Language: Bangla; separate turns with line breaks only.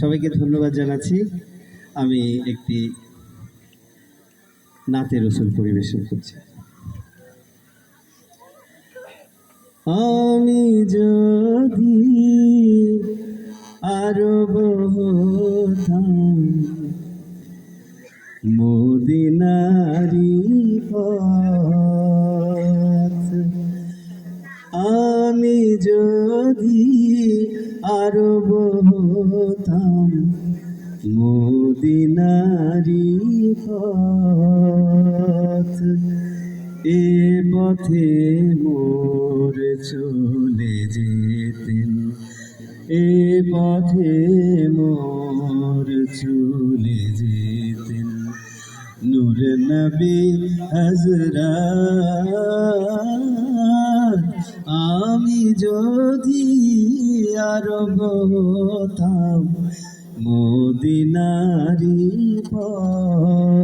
সবাইকে ধন্যবাদ জানাচ্ছি। আমি একটি নাতে রসুল পরিবেশন করছি। আমি যদি আরব হতাম মদিনারি পথ, আমি যদি আরব হতাম মদিনারি পথ, এ পথে মোর চলে যেতেন, এ পথে মোর চলে যেতেন নূর নবী হযরত। আমি যদি আরব হতাম মদিনারি পথ।